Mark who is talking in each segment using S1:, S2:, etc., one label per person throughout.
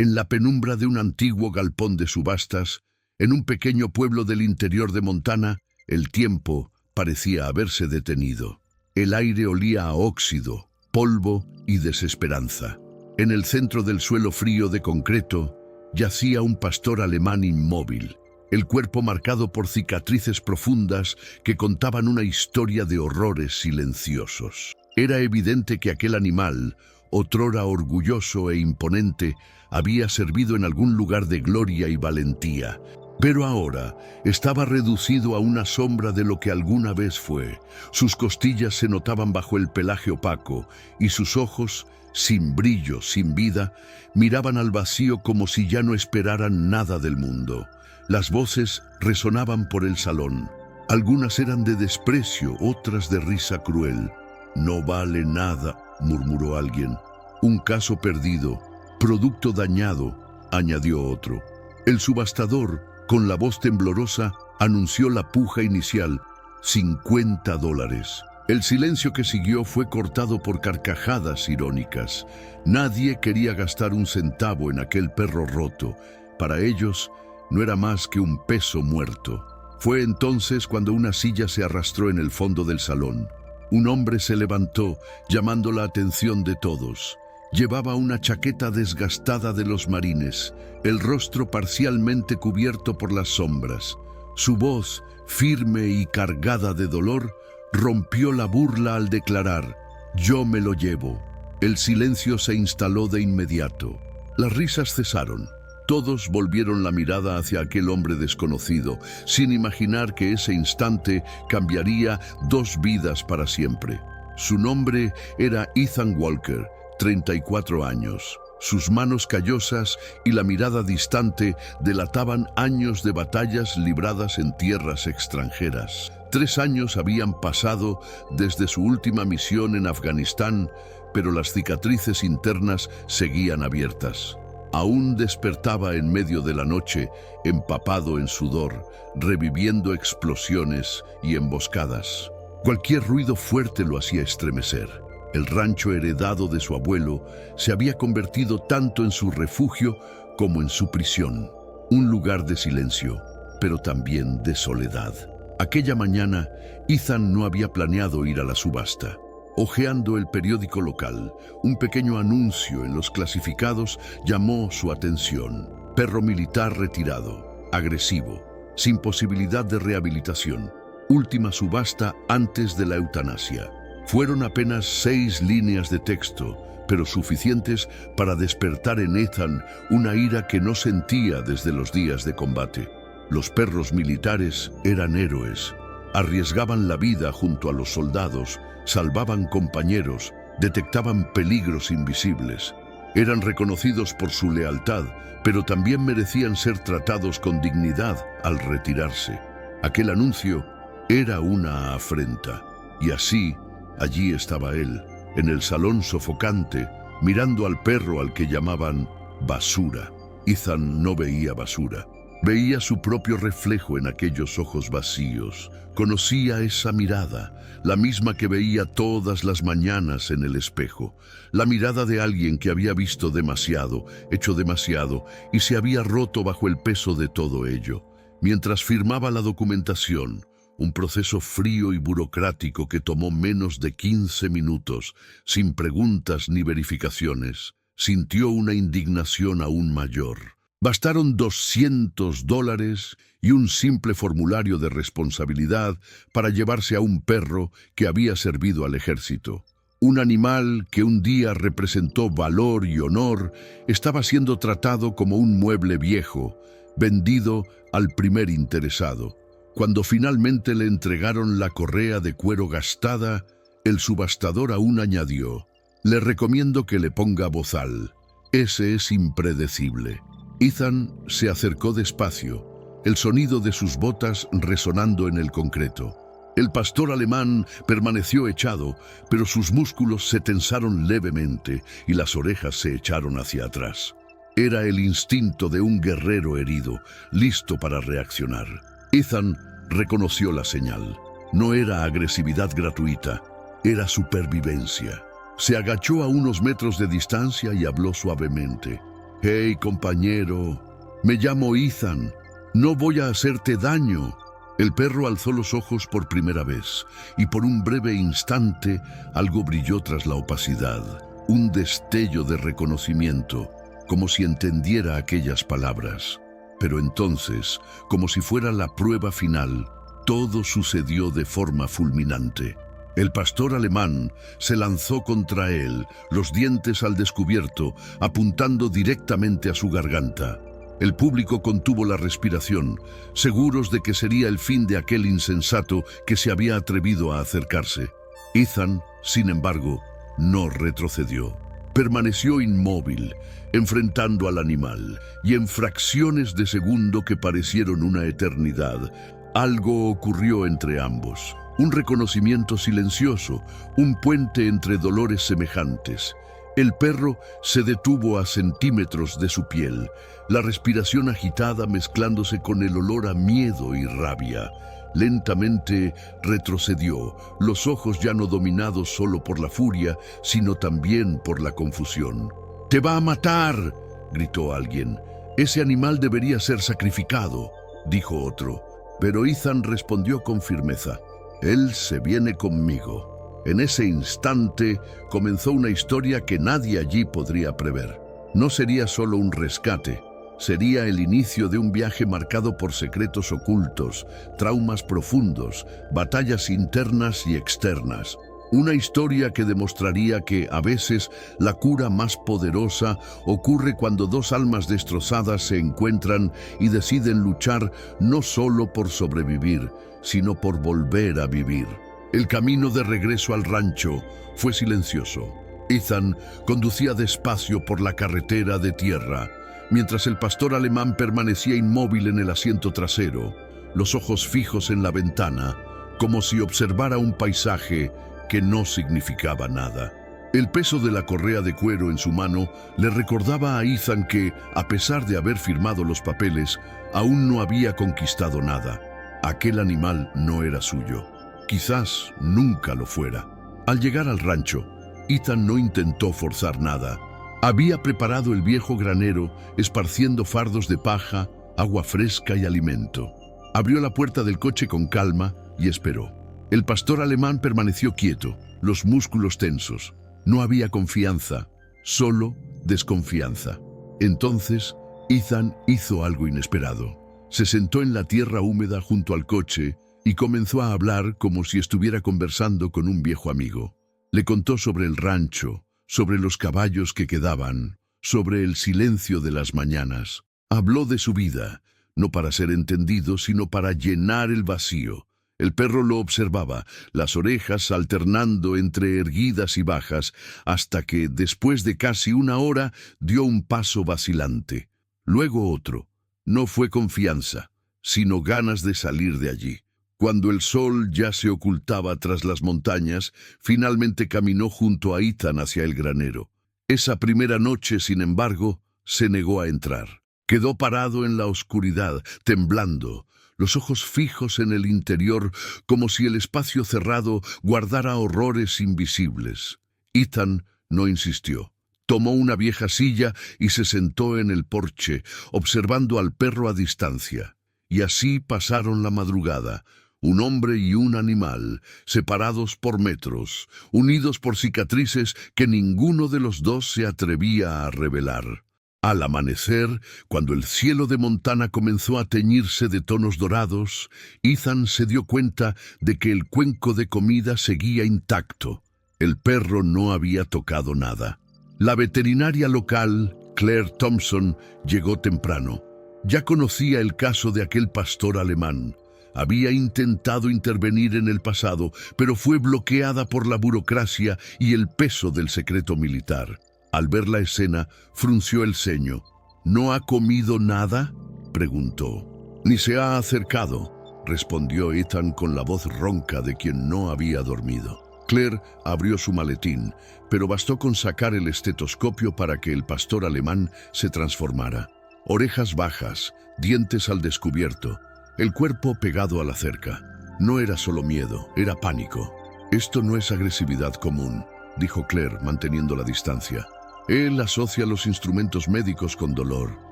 S1: en la penumbra de un antiguo galpón de subastas, en un pequeño pueblo del interior de Montana, el tiempo parecía haberse detenido. El aire olía a óxido, polvo y desesperanza. En el centro del suelo frío de concreto yacía un pastor alemán inmóvil, el cuerpo marcado por cicatrices profundas que contaban una historia de horrores silenciosos. Era evidente que aquel animal, otrora orgulloso e imponente, había servido en algún lugar de gloria y valentía, pero ahora estaba reducido a una sombra de lo que alguna vez fue. Sus costillas se notaban bajo el pelaje opaco y sus ojos, sin brillo, sin vida, miraban al vacío como si ya no esperaran nada del mundo. Las voces resonaban por el salón. Algunas eran de desprecio, otras de risa cruel. «No vale nada», murmuró alguien. «Un caso perdido, producto dañado», añadió otro. El subastador, con la voz temblorosa, anunció la puja inicial: $50. El silencio que siguió fue cortado por carcajadas irónicas. Nadie quería gastar un centavo en aquel perro roto. Para ellos, no era más que un peso muerto. Fue entonces cuando una silla se arrastró en el fondo del salón. Un hombre se levantó, llamando la atención de todos. Llevaba una chaqueta desgastada de los marines, el rostro parcialmente cubierto por las sombras. Su voz, firme y cargada de dolor, rompió la burla al declarar: «Yo me lo llevo». El silencio se instaló de inmediato. Las risas cesaron. Todos volvieron la mirada hacia aquel hombre desconocido, sin imaginar que ese instante cambiaría 2 vidas para siempre. Su nombre era Ethan Walker, 34 años. Sus manos callosas y la mirada distante delataban años de batallas libradas en tierras extranjeras. 3 años habían pasado desde su última misión en Afganistán, pero las cicatrices internas seguían abiertas. Aún despertaba en medio de la noche, empapado en sudor, reviviendo explosiones y emboscadas. Cualquier ruido fuerte lo hacía estremecer. El rancho heredado de su abuelo se había convertido tanto en su refugio como en su prisión. Un lugar de silencio, pero también de soledad. Aquella mañana, Ethan no había planeado ir a la subasta. Hojeando el periódico local, un pequeño anuncio en los clasificados llamó su atención. Perro militar retirado, agresivo, sin posibilidad de rehabilitación. Última subasta antes de la eutanasia. Fueron apenas 6 líneas de texto, pero suficientes para despertar en Ethan una ira que no sentía desde los días de combate. Los perros militares eran héroes. Arriesgaban la vida junto a los soldados, salvaban compañeros, detectaban peligros invisibles. Eran reconocidos por su lealtad, pero también merecían ser tratados con dignidad al retirarse. Aquel anuncio era una afrenta. Y así, allí estaba él, en el salón sofocante, mirando al perro al que llamaban basura. Ethan no veía basura. Veía su propio reflejo en aquellos ojos vacíos. Conocía esa mirada, la misma que veía todas las mañanas en el espejo. La mirada de alguien que había visto demasiado, hecho demasiado, y se había roto bajo el peso de todo ello. Mientras firmaba la documentación, un proceso frío y burocrático que tomó menos de 15 minutos, sin preguntas ni verificaciones, sintió una indignación aún mayor. Bastaron $200 y un simple formulario de responsabilidad para llevarse a un perro que había servido al ejército. Un animal que un día representó valor y honor estaba siendo tratado como un mueble viejo, vendido al primer interesado. Cuando finalmente le entregaron la correa de cuero gastada, el subastador aún añadió: «Le recomiendo que le ponga bozal. Ese es impredecible». Ethan se acercó despacio, el sonido de sus botas resonando en el concreto. El pastor alemán permaneció echado, pero sus músculos se tensaron levemente y las orejas se echaron hacia atrás. Era el instinto de un guerrero herido, listo para reaccionar. Ethan reconoció la señal. No era agresividad gratuita, era supervivencia. Se agachó a unos metros de distancia y habló suavemente. «Hey, compañero, me llamo Ethan. No voy a hacerte daño». El perro alzó los ojos por primera vez, y por un breve instante algo brilló tras la opacidad, un destello de reconocimiento, como si entendiera aquellas palabras. Pero entonces, como si fuera la prueba final, todo sucedió de forma fulminante. El pastor alemán se lanzó contra él, los dientes al descubierto, apuntando directamente a su garganta. El público contuvo la respiración, seguros de que sería el fin de aquel insensato que se había atrevido a acercarse. Ethan, sin embargo, no retrocedió. Permaneció inmóvil, enfrentando al animal, y en fracciones de segundo que parecieron una eternidad, algo ocurrió entre ambos. Un reconocimiento silencioso, un puente entre dolores semejantes. El perro se detuvo a centímetros de su piel, la respiración agitada mezclándose con el olor a miedo y rabia. Lentamente retrocedió, los ojos ya no dominados solo por la furia, sino también por la confusión. «¡Te va a matar!», gritó alguien. «Ese animal debería ser sacrificado», dijo otro. Pero Ethan respondió con firmeza. «Él se viene conmigo». En ese instante comenzó una historia que nadie allí podría prever. No sería solo un rescate, sería el inicio de un viaje marcado por secretos ocultos, traumas profundos, batallas internas y externas. Una historia que demostraría que, a veces, la cura más poderosa ocurre cuando dos almas destrozadas se encuentran y deciden luchar no solo por sobrevivir, sino por volver a vivir. El camino de regreso al rancho fue silencioso. Ethan conducía despacio por la carretera de tierra, mientras el pastor alemán permanecía inmóvil en el asiento trasero, los ojos fijos en la ventana, como si observara un paisaje que no significaba nada. El peso de la correa de cuero en su mano le recordaba a Ethan que, a pesar de haber firmado los papeles, aún no había conquistado nada. Aquel animal no era suyo. Quizás nunca lo fuera. Al llegar al rancho, Ethan no intentó forzar nada. Había preparado el viejo granero, esparciendo fardos de paja, agua fresca y alimento. Abrió la puerta del coche con calma y esperó. El pastor alemán permaneció quieto, los músculos tensos. No había confianza, solo desconfianza. Entonces, Ethan hizo algo inesperado. Se sentó en la tierra húmeda junto al coche y comenzó a hablar como si estuviera conversando con un viejo amigo. Le contó sobre el rancho, sobre los caballos que quedaban, sobre el silencio de las mañanas. Habló de su vida, no para ser entendido, sino para llenar el vacío. El perro lo observaba, las orejas alternando entre erguidas y bajas, hasta que, después de casi una hora, dio un paso vacilante. Luego otro. No fue confianza, sino ganas de salir de allí. Cuando el sol ya se ocultaba tras las montañas, finalmente caminó junto a Ethan hacia el granero. Esa primera noche, sin embargo, se negó a entrar. Quedó parado en la oscuridad, temblando, los ojos fijos en el interior, como si el espacio cerrado guardara horrores invisibles. Ethan no insistió. Tomó una vieja silla y se sentó en el porche, observando al perro a distancia. Y así pasaron la madrugada. Un hombre y un animal, separados por metros, unidos por cicatrices que ninguno de los dos se atrevía a revelar. Al amanecer, cuando el cielo de Montana comenzó a teñirse de tonos dorados, Ethan se dio cuenta de que el cuenco de comida seguía intacto. El perro no había tocado nada. La veterinaria local, Claire Thompson, llegó temprano. Ya conocía el caso de aquel pastor alemán. Había intentado intervenir en el pasado, pero fue bloqueada por la burocracia y el peso del secreto militar. Al ver la escena, frunció el ceño. «¿No ha comido nada?», preguntó. «Ni se ha acercado», respondió Ethan con la voz ronca de quien no había dormido. Claire abrió su maletín, pero bastó con sacar el estetoscopio para que el pastor alemán se transformara. Orejas bajas, dientes al descubierto, el cuerpo pegado a la cerca. No era solo miedo, era pánico. «Esto no es agresividad común», dijo Claire, manteniendo la distancia. Él asocia los instrumentos médicos con dolor.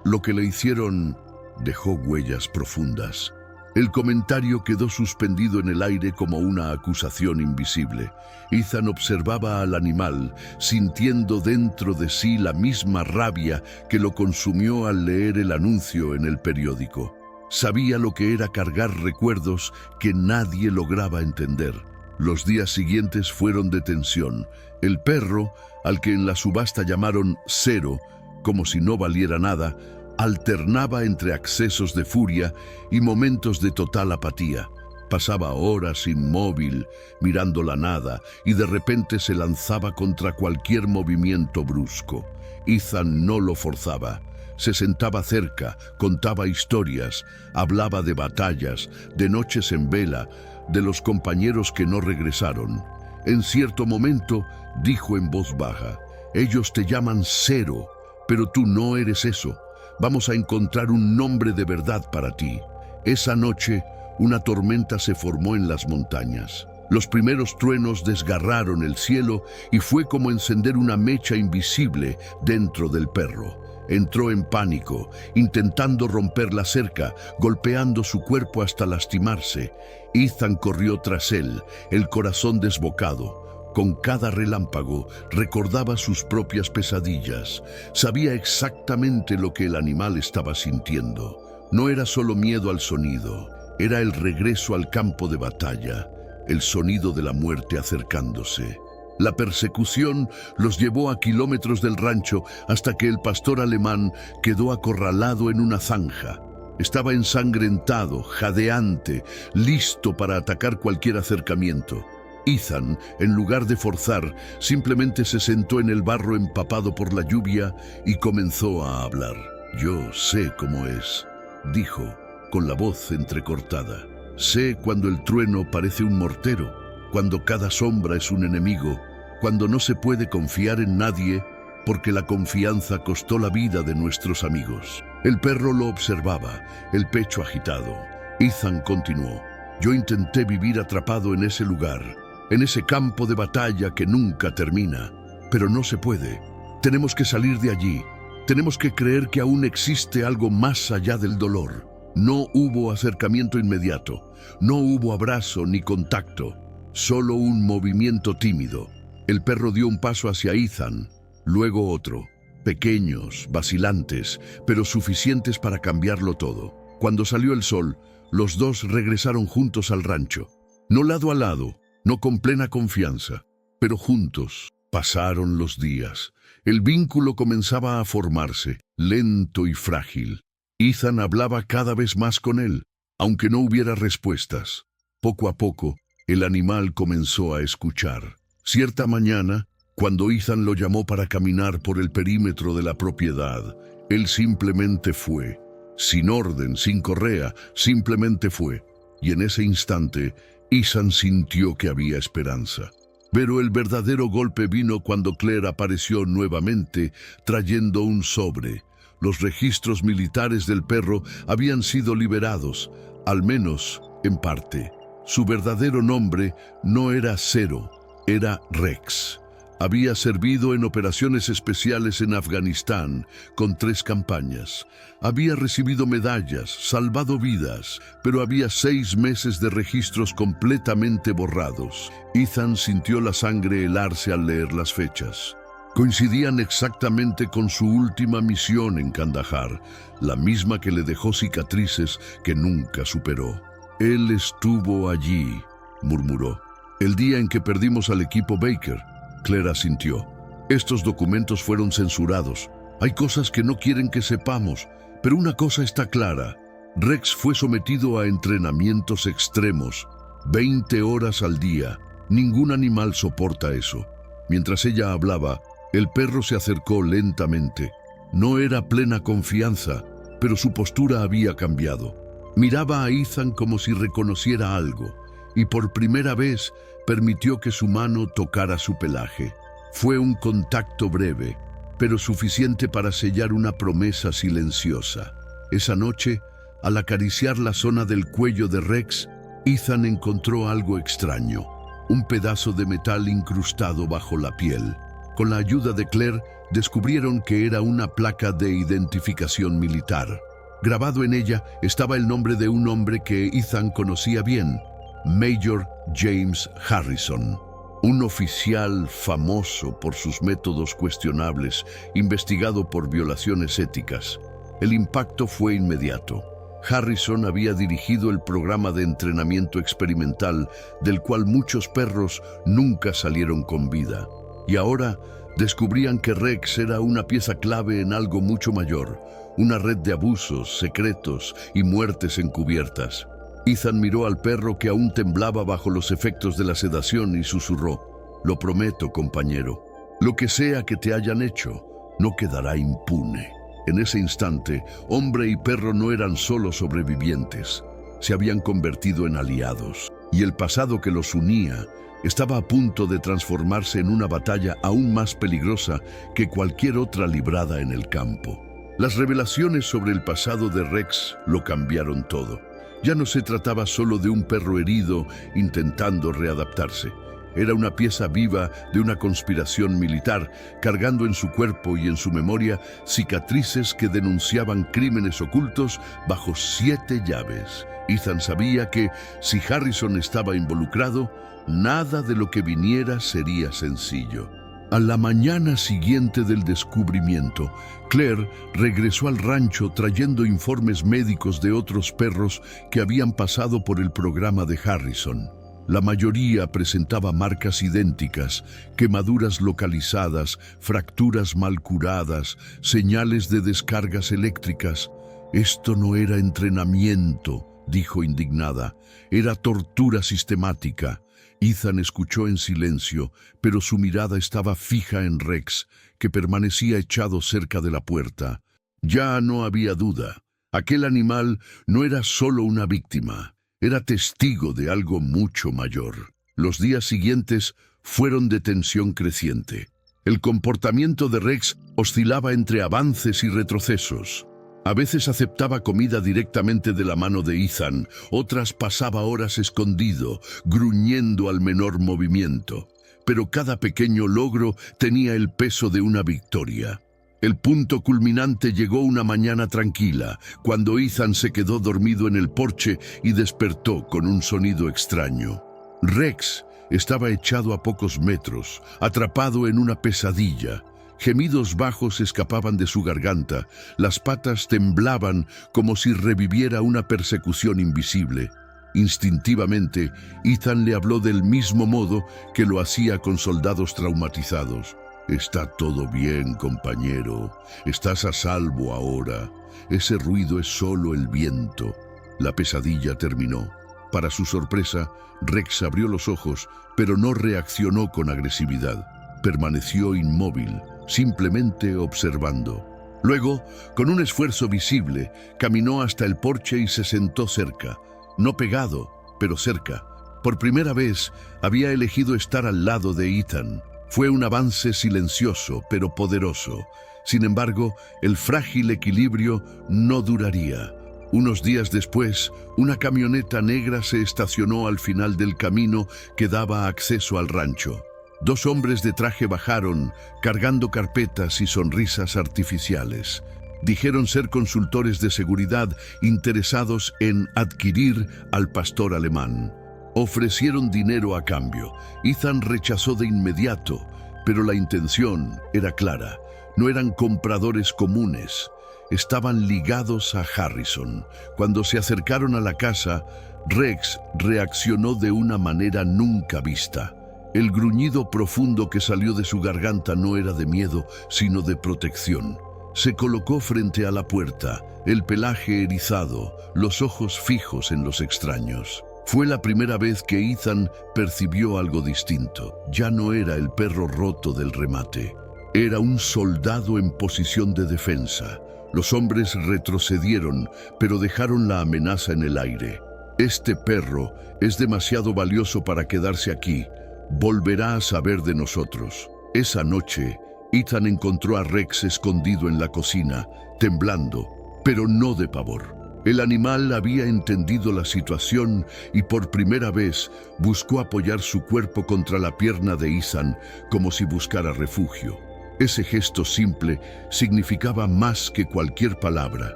S1: Lo que le hicieron dejó huellas profundas. El comentario quedó suspendido en el aire como una acusación invisible. Ethan observaba al animal, sintiendo dentro de sí la misma rabia que lo consumió al leer el anuncio en el periódico. Sabía lo que era cargar recuerdos que nadie lograba entender. Los días siguientes fueron de tensión. El perro, al que en la subasta llamaron Cero, como si no valiera nada, alternaba entre accesos de furia y momentos de total apatía. Pasaba horas inmóvil, mirando la nada, y de repente se lanzaba contra cualquier movimiento brusco. Ethan no lo forzaba. Se sentaba cerca, contaba historias, hablaba de batallas, de noches en vela, de los compañeros que no regresaron. En cierto momento, dijo en voz baja, «Ellos te llaman Cero, pero tú no eres eso. Vamos a encontrar un nombre de verdad para ti». Esa noche, una tormenta se formó en las montañas. Los primeros truenos desgarraron el cielo y fue como encender una mecha invisible dentro del perro. Entró en pánico, intentando romper la cerca, golpeando su cuerpo hasta lastimarse. Ethan corrió tras él, el corazón desbocado. Con cada relámpago recordaba sus propias pesadillas. Sabía exactamente lo que el animal estaba sintiendo. No era solo miedo al sonido, era el regreso al campo de batalla, el sonido de la muerte acercándose. La persecución los llevó a kilómetros del rancho hasta que el pastor alemán quedó acorralado en una zanja. Estaba ensangrentado, jadeante, listo para atacar cualquier acercamiento. Ethan, en lugar de forzar, simplemente se sentó en el barro empapado por la lluvia y comenzó a hablar. «Yo sé cómo es», dijo, con la voz entrecortada. «Sé cuando el trueno parece un mortero, cuando cada sombra es un enemigo, cuando no se puede confiar en nadie porque la confianza costó la vida de nuestros amigos». El perro lo observaba, el pecho agitado. Ethan continuó. «Yo intenté vivir atrapado en ese lugar, en ese campo de batalla que nunca termina, pero no se puede. Tenemos que salir de allí. Tenemos que creer que aún existe algo más allá del dolor». No hubo acercamiento inmediato, no hubo abrazo ni contacto, solo un movimiento tímido. El perro dio un paso hacia Ethan, luego otro, pequeños, vacilantes, pero suficientes para cambiarlo todo. Cuando salió el sol, los dos regresaron juntos al rancho. No lado a lado, no con plena confianza, pero juntos. Pasaron los días. El vínculo comenzaba a formarse, lento y frágil. Ethan hablaba cada vez más con él, aunque no hubiera respuestas. Poco a poco, el animal comenzó a escuchar. Cierta mañana, cuando Ethan lo llamó para caminar por el perímetro de la propiedad, él simplemente fue. Sin orden, sin correa, simplemente fue. Y en ese instante, Ethan sintió que había esperanza. Pero el verdadero golpe vino cuando Claire apareció nuevamente, trayendo un sobre. Los registros militares del perro habían sido liberados, al menos en parte. Su verdadero nombre no era Cero, era Rex. Había servido en operaciones especiales en Afganistán, con 3 campañas. Había recibido medallas, salvado vidas, pero había 6 meses de registros completamente borrados. Ethan sintió la sangre helarse al leer las fechas. Coincidían exactamente con su última misión en Kandahar, la misma que le dejó cicatrices que nunca superó. «Él estuvo allí», murmuró. «El día en que perdimos al equipo Baker». Claire asintió. «Estos documentos fueron censurados. Hay cosas que no quieren que sepamos, pero una cosa está clara. Rex fue sometido a entrenamientos extremos, 20 horas al día. Ningún animal soporta eso». Mientras ella hablaba, el perro se acercó lentamente. No era plena confianza, pero su postura había cambiado. Miraba a Ethan como si reconociera algo, y por primera vez permitió que su mano tocara su pelaje. Fue un contacto breve, pero suficiente para sellar una promesa silenciosa. Esa noche, al acariciar la zona del cuello de Rex, Ethan encontró algo extraño, un pedazo de metal incrustado bajo la piel. Con la ayuda de Claire, descubrieron que era una placa de identificación militar. Grabado en ella estaba el nombre de un hombre que Ethan conocía bien, Major James Harrison, un oficial famoso por sus métodos cuestionables, investigado por violaciones éticas. El impacto fue inmediato. Harrison había dirigido el programa de entrenamiento experimental del cual muchos perros nunca salieron con vida. Y ahora descubrían que Rex era una pieza clave en algo mucho mayor, una red de abusos, secretos y muertes encubiertas. Ethan miró al perro que aún temblaba bajo los efectos de la sedación y susurró: «Lo prometo, compañero, lo que sea que te hayan hecho, no quedará impune». En ese instante, hombre y perro no eran solo sobrevivientes, se habían convertido en aliados, y el pasado que los unía estaba a punto de transformarse en una batalla aún más peligrosa que cualquier otra librada en el campo. Las revelaciones sobre el pasado de Rex lo cambiaron todo. Ya no se trataba solo de un perro herido intentando readaptarse. Era una pieza viva de una conspiración militar, cargando en su cuerpo y en su memoria cicatrices que denunciaban crímenes ocultos bajo 7 llaves. Ethan sabía que, si Harrison estaba involucrado, nada de lo que viniera sería sencillo. A la mañana siguiente del descubrimiento, Claire regresó al rancho trayendo informes médicos de otros perros que habían pasado por el programa de Harrison. La mayoría presentaba marcas idénticas, quemaduras localizadas, fracturas mal curadas, señales de descargas eléctricas. «Esto no era entrenamiento», dijo indignada, «era tortura sistemática». Ethan escuchó en silencio, pero su mirada estaba fija en Rex, que permanecía echado cerca de la puerta. Ya no había duda. Aquel animal no era solo una víctima. Era testigo de algo mucho mayor. Los días siguientes fueron de tensión creciente. El comportamiento de Rex oscilaba entre avances y retrocesos. A veces aceptaba comida directamente de la mano de Ethan, otras pasaba horas escondido, gruñendo al menor movimiento. Pero cada pequeño logro tenía el peso de una victoria. El punto culminante llegó una mañana tranquila, cuando Ethan se quedó dormido en el porche y despertó con un sonido extraño. Rex estaba echado a pocos metros, atrapado en una pesadilla. Gemidos bajos escapaban de su garganta, las patas temblaban como si reviviera una persecución invisible. Instintivamente, Ethan le habló del mismo modo que lo hacía con soldados traumatizados. «Está todo bien, compañero. Estás a salvo ahora. Ese ruido es solo el viento». La pesadilla terminó. Para su sorpresa, Rex abrió los ojos, pero no reaccionó con agresividad. Permaneció inmóvil, simplemente observando. Luego, con un esfuerzo visible, caminó hasta el porche y se sentó cerca. No pegado, pero cerca. Por primera vez, había elegido estar al lado de Ethan. Fue un avance silencioso, pero poderoso. Sin embargo, el frágil equilibrio no duraría. Unos días después, una camioneta negra se estacionó al final del camino que daba acceso al rancho. 2 hombres de traje bajaron, cargando carpetas y sonrisas artificiales. Dijeron ser consultores de seguridad interesados en adquirir al pastor alemán. Ofrecieron dinero a cambio. Ethan rechazó de inmediato, pero la intención era clara. No eran compradores comunes. Estaban ligados a Harrison. Cuando se acercaron a la casa, Rex reaccionó de una manera nunca vista. El gruñido profundo que salió de su garganta no era de miedo, sino de protección. Se colocó frente a la puerta, el pelaje erizado, los ojos fijos en los extraños. Fue la primera vez que Ethan percibió algo distinto. Ya no era el perro roto del remate. Era un soldado en posición de defensa. Los hombres retrocedieron, pero dejaron la amenaza en el aire. «Este perro es demasiado valioso para quedarse aquí. Volverá a saber de nosotros». Esa noche, Ethan encontró a Rex escondido en la cocina, temblando, pero no de pavor. El animal había entendido la situación y por primera vez buscó apoyar su cuerpo contra la pierna de Ethan como si buscara refugio. Ese gesto simple significaba más que cualquier palabra.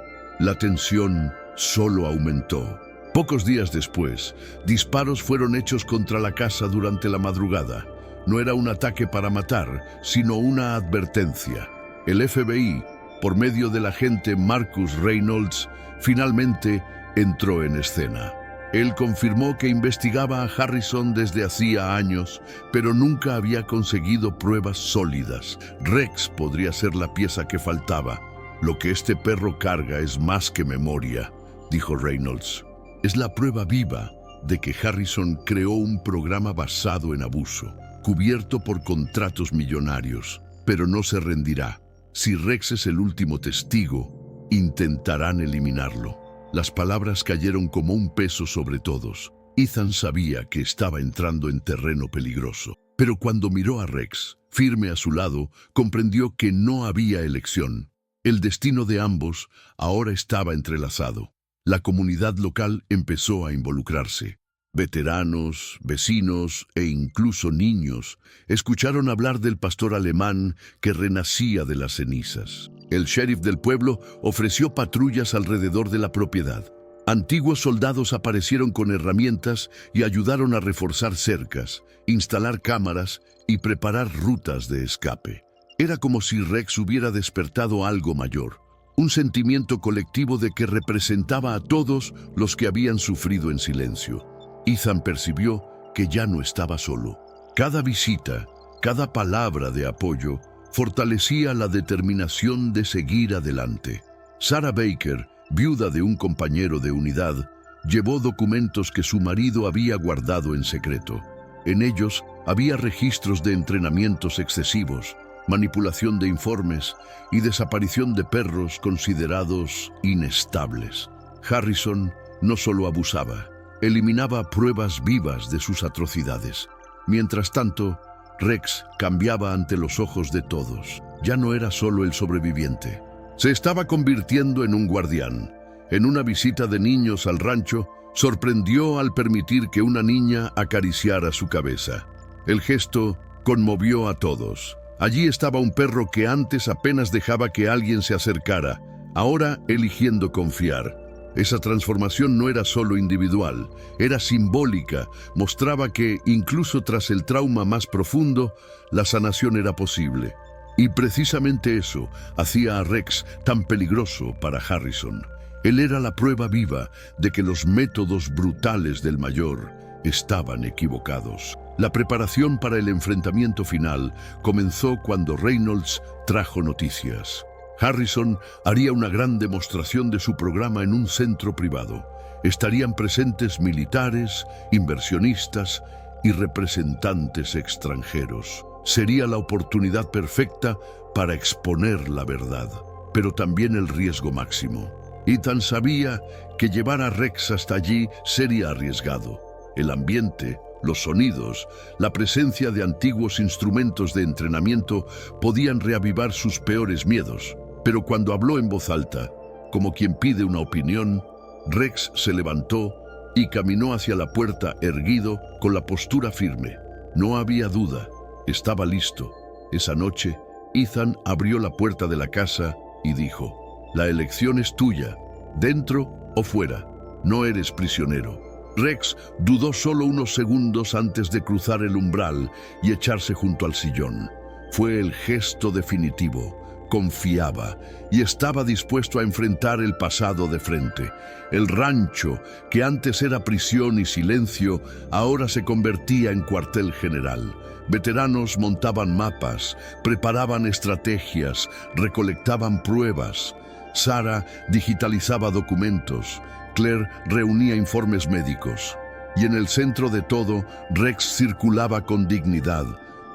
S1: La tensión solo aumentó. Pocos días después, disparos fueron hechos contra la casa durante la madrugada. No era un ataque para matar, sino una advertencia. El FBI, por medio del agente Marcus Reynolds, finalmente entró en escena. Él confirmó que investigaba a Harrison desde hacía años, pero nunca había conseguido pruebas sólidas. Rex podría ser la pieza que faltaba. Lo que este perro carga es más que memoria, dijo Reynolds. Es la prueba viva de que Harrison creó un programa basado en abuso, cubierto por contratos millonarios, pero no se rendirá. Si Rex es el último testigo, intentarán eliminarlo. Las palabras cayeron como un peso sobre todos. Ethan sabía que estaba entrando en terreno peligroso, pero cuando miró a Rex, firme a su lado, comprendió que no había elección. El destino de ambos ahora estaba entrelazado. La comunidad local empezó a involucrarse. Veteranos, vecinos e incluso niños escucharon hablar del pastor alemán que renacía de las cenizas. El sheriff del pueblo ofreció patrullas alrededor de la propiedad. Antiguos soldados aparecieron con herramientas y ayudaron a reforzar cercas, instalar cámaras y preparar rutas de escape. Era como si Rex hubiera despertado algo mayor, un sentimiento colectivo de que representaba a todos los que habían sufrido en silencio. Ethan percibió que ya no estaba solo. Cada visita, cada palabra de apoyo, fortalecía la determinación de seguir adelante. Sarah Baker, viuda de un compañero de unidad, llevó documentos que su marido había guardado en secreto. En ellos había registros de entrenamientos excesivos, manipulación de informes y desaparición de perros considerados inestables. Harrison no solo abusaba, eliminaba pruebas vivas de sus atrocidades. Mientras tanto, Rex cambiaba ante los ojos de todos. Ya no era solo el sobreviviente. Se estaba convirtiendo en un guardián. En una visita de niños al rancho, sorprendió al permitir que una niña acariciara su cabeza. El gesto conmovió a todos. Allí estaba un perro que antes apenas dejaba que alguien se acercara, ahora eligiendo confiar. Esa transformación no era solo individual, era simbólica, mostraba que, incluso tras el trauma más profundo, la sanación era posible. Y precisamente eso hacía a Rex tan peligroso para Harrison. Él era la prueba viva de que los métodos brutales del mayor estaban equivocados. La preparación para el enfrentamiento final comenzó cuando Reynolds trajo noticias. Harrison haría una gran demostración de su programa en un centro privado. Estarían presentes militares, inversionistas y representantes extranjeros. Sería la oportunidad perfecta para exponer la verdad, pero también el riesgo máximo. Ethan sabía que llevar a Rex hasta allí sería arriesgado. El ambiente, los sonidos, la presencia de antiguos instrumentos de entrenamiento podían reavivar sus peores miedos. Pero cuando habló en voz alta, como quien pide una opinión, Rex se levantó y caminó hacia la puerta erguido con la postura firme. No había duda, estaba listo. Esa noche, Ethan abrió la puerta de la casa y dijo: «La elección es tuya, dentro o fuera, no eres prisionero». Rex dudó solo unos segundos antes de cruzar el umbral y echarse junto al sillón. Fue el gesto definitivo. Confiaba y estaba dispuesto a enfrentar el pasado de frente. El rancho, que antes era prisión y silencio, ahora se convertía en cuartel general. Veteranos montaban mapas, preparaban estrategias, recolectaban pruebas. Sarah digitalizaba documentos. Claire reunía informes médicos. Y en el centro de todo, Rex circulaba con dignidad,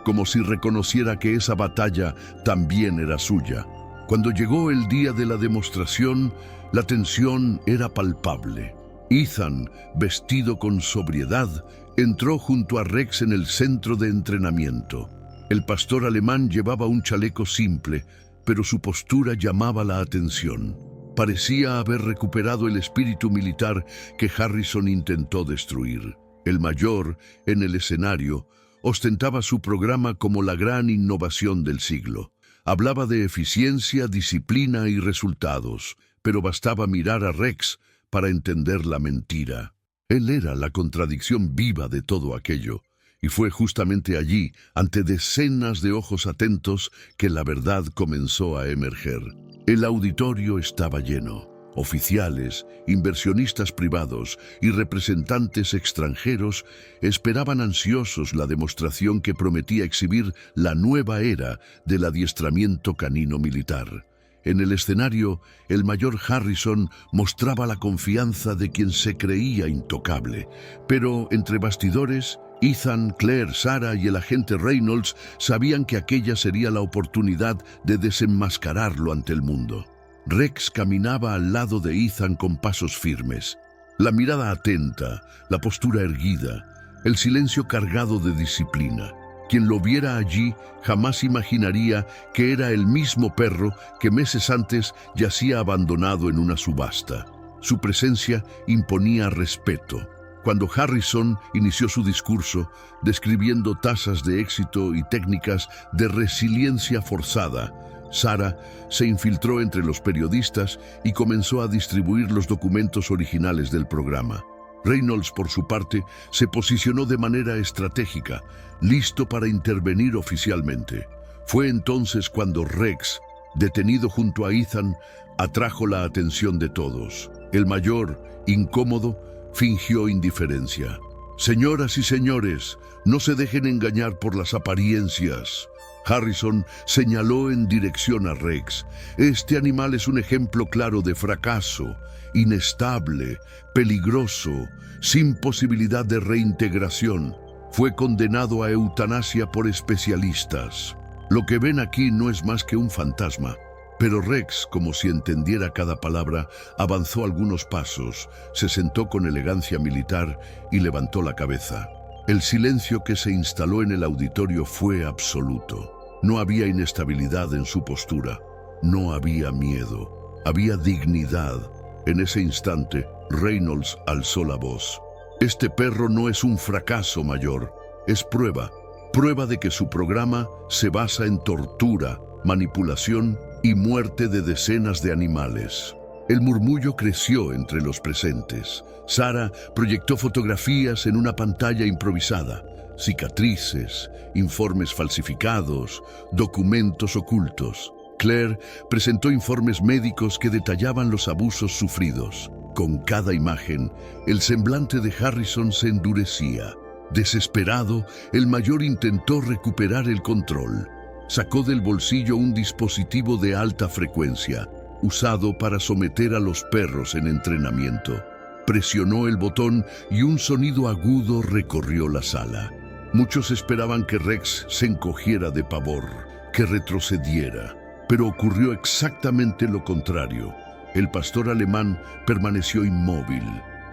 S1: como si reconociera que esa batalla también era suya. Cuando llegó el día de la demostración, la tensión era palpable. Ethan, vestido con sobriedad, entró junto a Rex en el centro de entrenamiento. El pastor alemán llevaba un chaleco simple, pero su postura llamaba la atención. Parecía haber recuperado el espíritu militar que Harrison intentó destruir. El mayor, en el escenario, ostentaba su programa como la gran innovación del siglo. Hablaba de eficiencia, disciplina y resultados, pero bastaba mirar a Rex para entender la mentira. Él era la contradicción viva de todo aquello, y fue justamente allí, ante decenas de ojos atentos, que la verdad comenzó a emerger. El auditorio estaba lleno. Oficiales, inversionistas privados y representantes extranjeros esperaban ansiosos la demostración que prometía exhibir la nueva era del adiestramiento canino militar. En el escenario, el mayor Harrison mostraba la confianza de quien se creía intocable, pero entre bastidores, Ethan, Claire, Sarah y el agente Reynolds sabían que aquella sería la oportunidad de desenmascararlo ante el mundo. Rex caminaba al lado de Ethan con pasos firmes, la mirada atenta, la postura erguida, el silencio cargado de disciplina. Quien lo viera allí jamás imaginaría que era el mismo perro que meses antes yacía abandonado en una subasta. Su presencia imponía respeto. Cuando Harrison inició su discurso, describiendo tasas de éxito y técnicas de resiliencia forzada, Sarah se infiltró entre los periodistas y comenzó a distribuir los documentos originales del programa. Reynolds, por su parte, se posicionó de manera estratégica, listo para intervenir oficialmente. Fue entonces cuando Rex, detenido junto a Ethan, atrajo la atención de todos. El mayor, incómodo, fingió indiferencia. «Señoras y señores, no se dejen engañar por las apariencias». Harrison señaló en dirección a Rex. «Este animal es un ejemplo claro de fracaso, inestable, peligroso, sin posibilidad de reintegración. Fue condenado a eutanasia por especialistas. Lo que ven aquí no es más que un fantasma». Pero Rex, como si entendiera cada palabra, avanzó algunos pasos, se sentó con elegancia militar y levantó la cabeza. El silencio que se instaló en el auditorio fue absoluto. No había inestabilidad en su postura, no había miedo, había dignidad. En ese instante, Reynolds alzó la voz. «Este perro no es un fracaso, mayor, es prueba de que su programa se basa en tortura, manipulación y muerte de decenas de animales». El murmullo creció entre los presentes. Sarah proyectó fotografías en una pantalla improvisada, cicatrices, informes falsificados, documentos ocultos. Claire presentó informes médicos que detallaban los abusos sufridos. Con cada imagen, el semblante de Harrison se endurecía. Desesperado, el mayor intentó recuperar el control. Sacó del bolsillo un dispositivo de alta frecuencia, usado para someter a los perros en entrenamiento. Presionó el botón y un sonido agudo recorrió la sala. Muchos esperaban que Rex se encogiera de pavor, que retrocediera, pero ocurrió exactamente lo contrario. El pastor alemán permaneció inmóvil.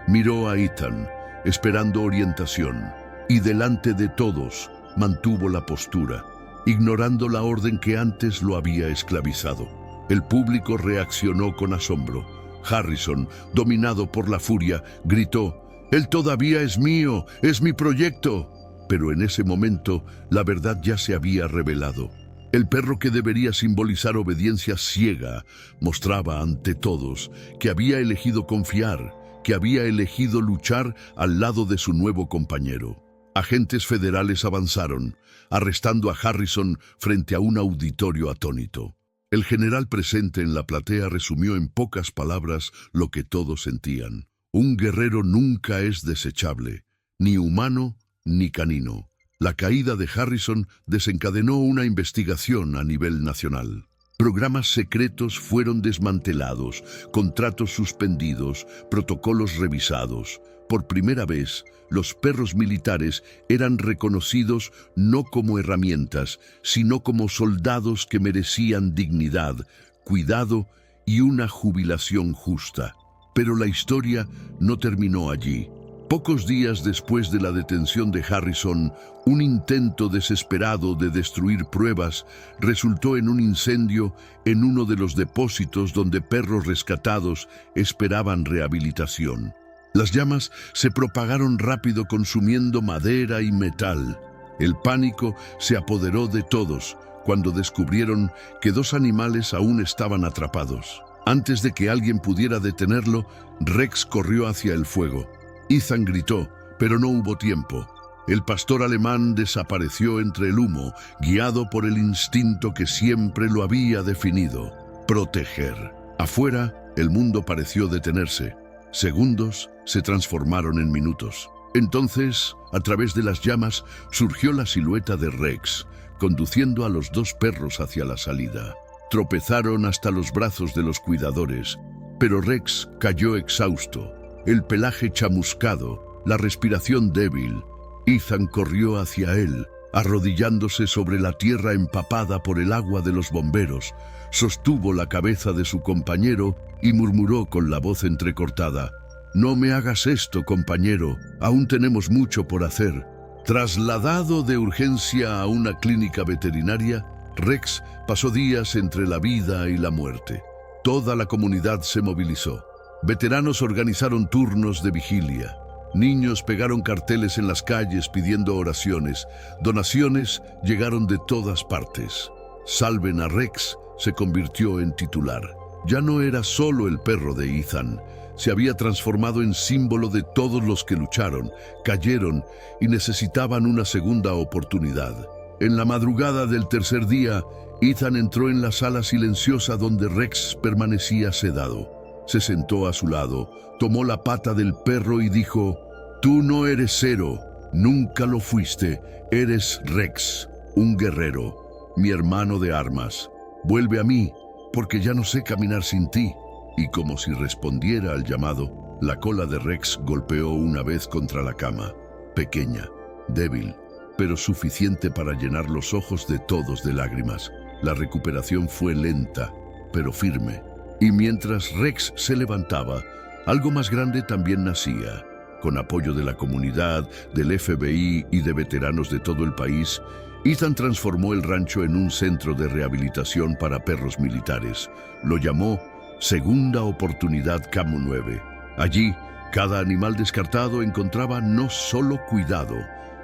S1: Miró a Ethan, esperando orientación, y delante de todos mantuvo la postura, ignorando la orden que antes lo había esclavizado. El público reaccionó con asombro. Harrison, dominado por la furia, gritó: «Él todavía es mío, es mi proyecto». Pero en ese momento, la verdad ya se había revelado. El perro que debería simbolizar obediencia ciega mostraba ante todos que había elegido confiar, que había elegido luchar al lado de su nuevo compañero. Agentes federales avanzaron, arrestando a Harrison frente a un auditorio atónito. El general presente en la platea resumió en pocas palabras lo que todos sentían. Un guerrero nunca es desechable, ni humano ni canino. La caída de Harrison desencadenó una investigación a nivel nacional. Programas secretos fueron desmantelados, contratos suspendidos, protocolos revisados. Por primera vez, los perros militares eran reconocidos no como herramientas, sino como soldados que merecían dignidad, cuidado y una jubilación justa. Pero la historia no terminó allí. Pocos días después de la detención de Harrison, un intento desesperado de destruir pruebas resultó en un incendio en uno de los depósitos donde perros rescatados esperaban rehabilitación. Las llamas se propagaron rápido consumiendo madera y metal. El pánico se apoderó de todos cuando descubrieron que dos animales aún estaban atrapados. Antes de que alguien pudiera detenerlo, Rex corrió hacia el fuego. Ethan gritó, pero no hubo tiempo. El pastor alemán desapareció entre el humo, guiado por el instinto que siempre lo había definido: proteger. Afuera, el mundo pareció detenerse. Segundos se transformaron en minutos. Entonces, a través de las llamas, surgió la silueta de Rex, conduciendo a los dos perros hacia la salida. Tropezaron hasta los brazos de los cuidadores, pero Rex cayó exhausto, el pelaje chamuscado, la respiración débil. Ethan corrió hacia él, arrodillándose sobre la tierra empapada por el agua de los bomberos, sostuvo la cabeza de su compañero y murmuró con la voz entrecortada: «No me hagas esto, compañero, aún tenemos mucho por hacer». Trasladado de urgencia a una clínica veterinaria, Rex pasó días entre la vida y la muerte. Toda la comunidad se movilizó. Veteranos organizaron turnos de vigilia. Niños pegaron carteles en las calles pidiendo oraciones. Donaciones llegaron de todas partes. Salven a Rex se convirtió en titular. Ya no era solo el perro de Ethan. Se había transformado en símbolo de todos los que lucharon, cayeron y necesitaban una segunda oportunidad. En la madrugada del tercer día, Ethan entró en la sala silenciosa donde Rex permanecía sedado. Se sentó a su lado, tomó la pata del perro y dijo: «Tú no eres Zero, nunca lo fuiste, eres Rex, un guerrero, mi hermano de armas. Vuelve a mí, porque ya no sé caminar sin ti». Y como si respondiera al llamado, la cola de Rex golpeó una vez contra la cama, pequeña, débil, pero suficiente para llenar los ojos de todos de lágrimas. La recuperación fue lenta, pero firme. Y mientras Rex se levantaba, algo más grande también nacía. Con apoyo de la comunidad, del FBI y de veteranos de todo el país, Ethan transformó el rancho en un centro de rehabilitación para perros militares. Lo llamó Segunda Oportunidad Camo 9. Allí, cada animal descartado encontraba no solo cuidado,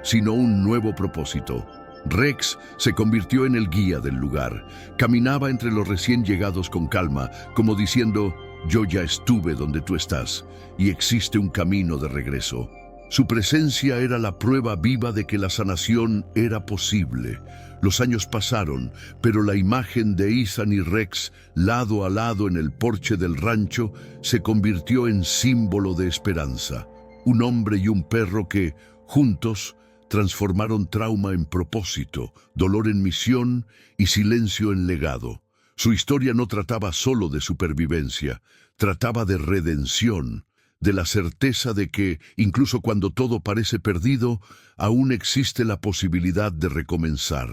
S1: sino un nuevo propósito. Rex se convirtió en el guía del lugar. Caminaba entre los recién llegados con calma, como diciendo: «Yo ya estuve donde tú estás, y existe un camino de regreso». Su presencia era la prueba viva de que la sanación era posible. Los años pasaron, pero la imagen de Ethan y Rex, lado a lado en el porche del rancho, se convirtió en símbolo de esperanza. Un hombre y un perro que, juntos, transformaron trauma en propósito, dolor en misión y silencio en legado. Su historia no trataba solo de supervivencia, trataba de redención, de la certeza de que, incluso cuando todo parece perdido, aún existe la posibilidad de recomenzar.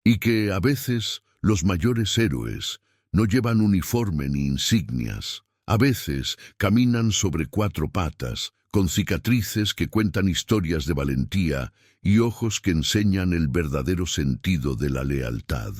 S1: Y que, a veces, los mayores héroes no llevan uniforme ni insignias. A veces caminan sobre cuatro patas, con cicatrices que cuentan historias de valentía y ojos que enseñan el verdadero sentido de la lealtad.